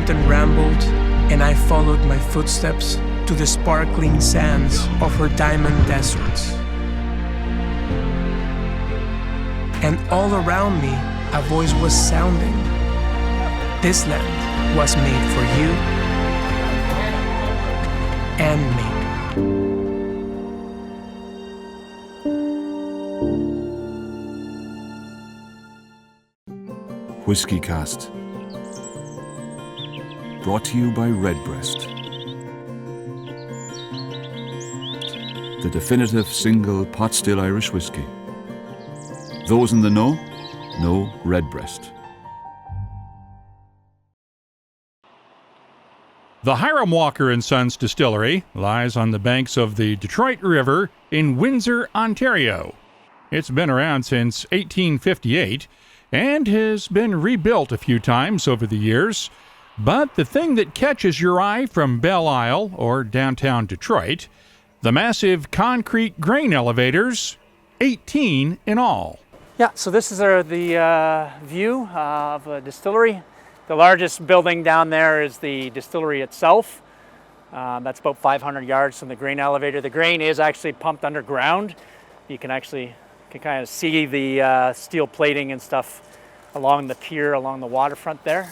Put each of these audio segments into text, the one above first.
mountain rambled, and I followed my footsteps to the sparkling sands of her diamond deserts. And all around me, a voice was sounding. This land was made for you and me. WhiskyCast. Brought to you by Redbreast. The definitive single pot still Irish whiskey. Those in the know Redbreast. The Hiram Walker Sons distillery lies on the banks of the Detroit River in Windsor, Ontario. It's been around since 1858 and has been rebuilt a few times over the years. But the thing that catches your eye from Belle Isle or downtown Detroit, the massive concrete grain elevators, 18 in all. Yeah, so this is the view of a distillery. The largest building down there is the distillery itself. That's about 500 yards from the grain elevator. The grain is actually pumped underground. You can kind of see the steel plating and stuff along the pier, along the waterfront there.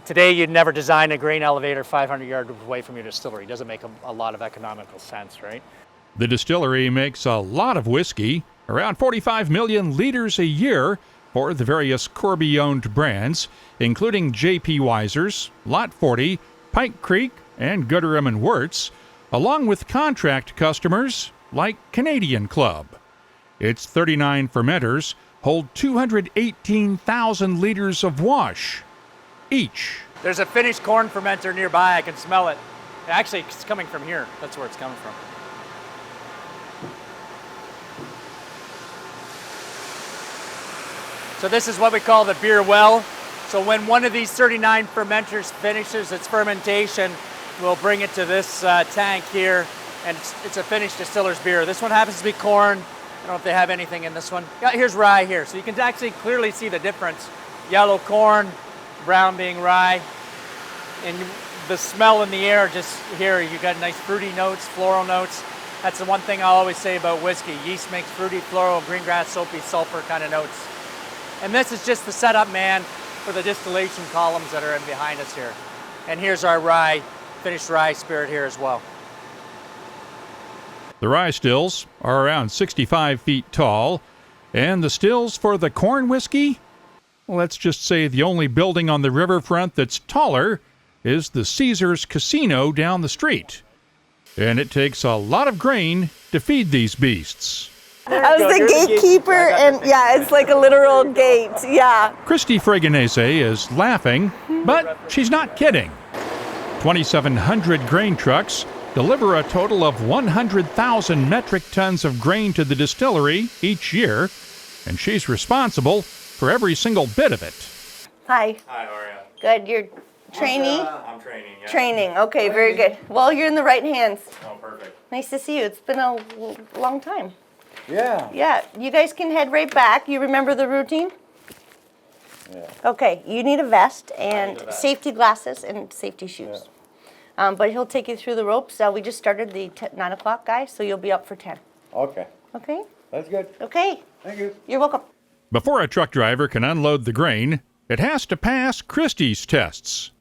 Today, you'd never design a grain elevator 500 yards away from your distillery. It doesn't make a lot of economical sense, right? The distillery makes a lot of whiskey, around 45 million liters a year for the various Corby-owned brands, including J.P. Wiser's, Lot 40, Pike Creek, and Gooderham and Wirtz, along with contract customers like Canadian Club. Its 39 fermenters hold 218,000 liters of wash each. There's a finished corn fermenter nearby. I can smell it. Actually, it's coming from here. That's where it's coming from. So this is what we call the beer well. So when one of these 39 fermenters finishes its fermentation, we'll bring it to this tank here, and it's a finished distiller's beer. This one happens to be corn. I don't know if they have anything in this one. Yeah, here's rye here. So you can actually clearly see the difference. Yellow corn, brown being rye. And the smell in the air just here, you got nice fruity notes, floral notes. That's the one thing I always say about whiskey. Yeast makes fruity, floral, green grass, soapy, sulfur kind of notes. And this is just the setup, man, for the distillation columns that are in behind us here. And here's our rye, finished rye spirit here as well. The rye stills are around 65 feet tall, and the stills for the corn whiskey? Let's just say the only building on the riverfront that's taller is the Caesars Casino down the street. And it takes a lot of grain to feed these beasts. I was the gatekeeper, and yeah, it's like a literal gate, yeah. Kristy Fregonese is laughing, but she's not kidding. 2,700 grain trucks deliver a total of 100,000 metric tons of grain to the distillery each year, and she's responsible for every single bit of it. Hi. Hi, how are you? Good, you're trainee? I'm training, yeah. Training, okay, very good. Well, you're in the right hands. Oh, perfect. Nice to see you. It's been a long time. Yeah. Yeah, you guys can head right back. You remember the routine? Yeah. Okay, you need a vest and need a vest. safety glasses and safety shoes. Yeah. But he'll take you through the ropes. We just started the 9 o'clock guy, so you'll be up for 10. Okay. Okay? That's good. Okay. Thank you. You're welcome. Before a truck driver can unload the grain, it has to pass Kristy's tests.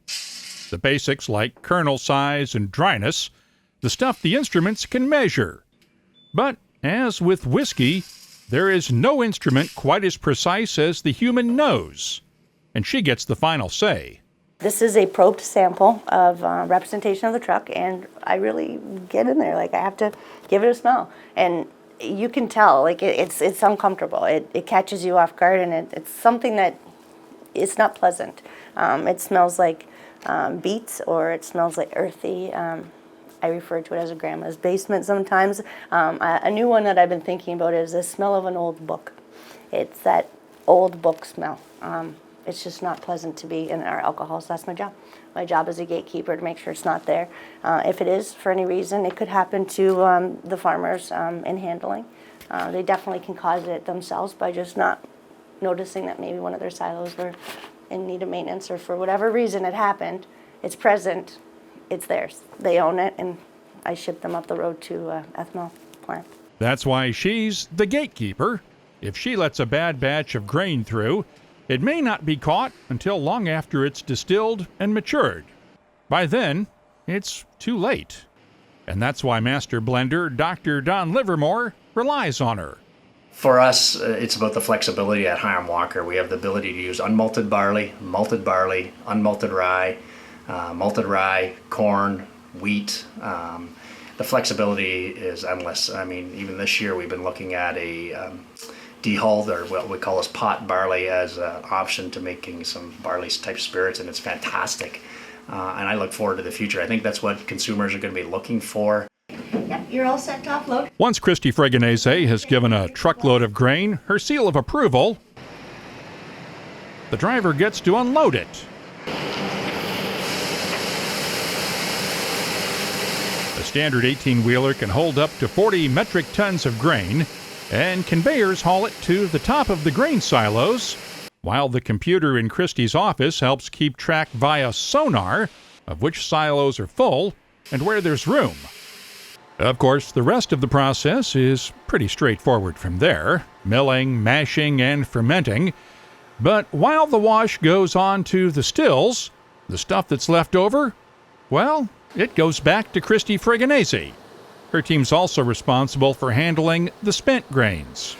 The basics like kernel size and dryness, the stuff the instruments can measure. But as with whiskey, there is no instrument quite as precise as the human nose, and she gets the final say. This is a probed sample of representation of the truck, and I really get in there. Like, I have to give it a smell. And you can tell, like, it's uncomfortable. It catches you off guard, and it's something that it's not pleasant. It smells like beets, or it smells like earthy. I refer to it as a grandma's basement sometimes. A new one that I've been thinking about is the smell of an old book. It's that old book smell. It's just not pleasant to be in our alcohol, so that's my job. My job as a gatekeeper to make sure it's not there. If it is, for any reason, it could happen to the farmers in handling. They definitely can cause it themselves by just not noticing that maybe one of their silos were and need a maintenance, or for whatever reason it happened, it's present, it's theirs. They own it, and I ship them up the road to ethanol plant. That's why she's the gatekeeper. If she lets a bad batch of grain through, it may not be caught until long after it's distilled and matured. By then, it's too late. And that's why Master Blender Dr. Don Livermore relies on her. For us, it's about the flexibility at Hiram Walker. We have the ability to use unmalted barley, unmalted rye, corn, wheat. The flexibility is endless. I mean, even this year we've been looking at a dehulled, or what we call as pot barley, as an option to making some barley type spirits, and it's fantastic. And I look forward to the future. I think that's what consumers are going to be looking for. Yep, you're all set to offload. Once Kristy Fregonese has given a truckload of grain her seal of approval, the driver gets to unload it. A standard 18-wheeler can hold up to 40 metric tons of grain, and conveyors haul it to the top of the grain silos, while the computer in Kristy's office helps keep track via sonar of which silos are full and where there's room. Of course, the rest of the process is pretty straightforward from there: milling, mashing, and fermenting. But while the wash goes on to the stills, the stuff that's left over, well, it goes back to Kristy Fregonese. Her team's also responsible for handling the spent grains.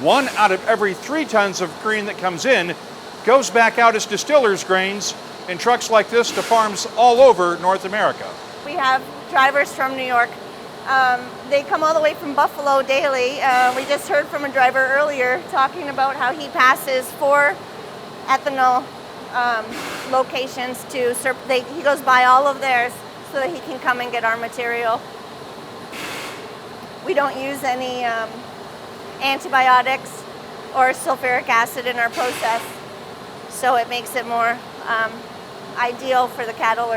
1 out of every 3 tons of grain that comes in goes back out as distillers' grains in trucks like this to farms all over North America. We have drivers from New York. They come all the way from Buffalo daily. We just heard from a driver earlier talking about how he passes 4 ethanol locations to serve. He goes by all of theirs so that he can come and get our material. We don't use any antibiotics or sulfuric acid in our process, so it makes it more ideal for the cattle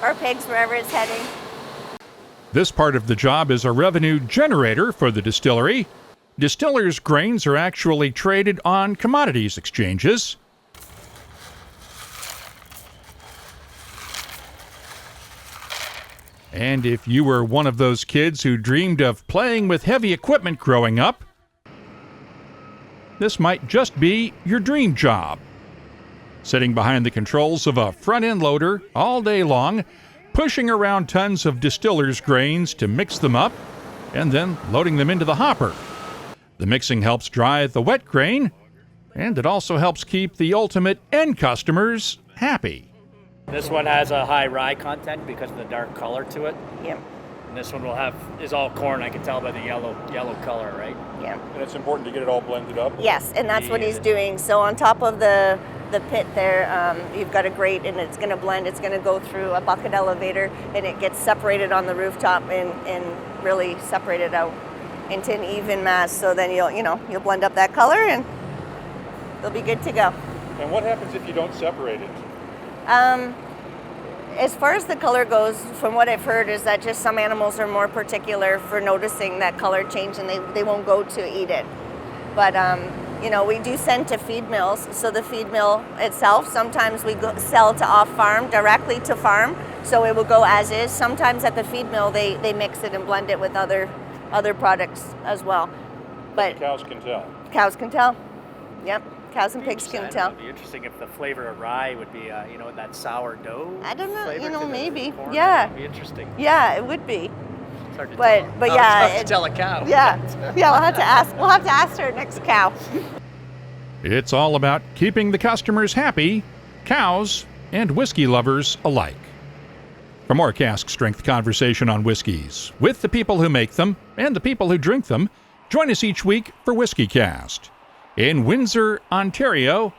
or pigs, wherever it's heading. This part of the job is a revenue generator for the distillery. Distillers' grains are actually traded on commodities exchanges. And if you were one of those kids who dreamed of playing with heavy equipment growing up, this might just be your dream job. Sitting behind the controls of a front-end loader all day long, pushing around tons of distillers' grains to mix them up, and then loading them into the hopper. The mixing helps dry the wet grain, and it also helps keep the ultimate end customers happy. This one has a high rye content because of the dark color to it. Yep. And this one is all corn. I can tell by the yellow color, right? Yeah. And it's important to get it all blended up. Yes, and that's what he's doing. So on top of the pit there, you've got a grate, and it's going to blend. It's going to go through a bucket elevator, and it gets separated on the rooftop and really separated out into an even mass. So then you'll blend up that color, and they'll be good to go. And what happens if you don't separate it? As far as the color goes, from what I've heard, is that just some animals are more particular for noticing that color change, and they won't go to eat it. But we do send to feed mills. So the feed mill itself, sometimes we sell to off farm, directly to farm. So it will go as is. Sometimes at the feed mill, they mix it and blend it with other products as well. But Cows can tell. Cows can tell. Yep. Cows and pigs can tell. It would be interesting if the flavor of rye would be, that sourdough. I don't know, flavor to the maybe. corn. Yeah. It'd be interesting. Yeah, it would be. It's hard to But tell. yeah, It's tough to tell a cow. Yeah, we'll have to ask. We'll have to ask our next cow. It's all about keeping the customers happy, cows and whiskey lovers alike. For more Cask-Strength conversation on whiskeys, with the people who make them and the people who drink them, join us each week for WhiskyCast. In Windsor, Ontario,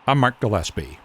I'm Mark Gillespie.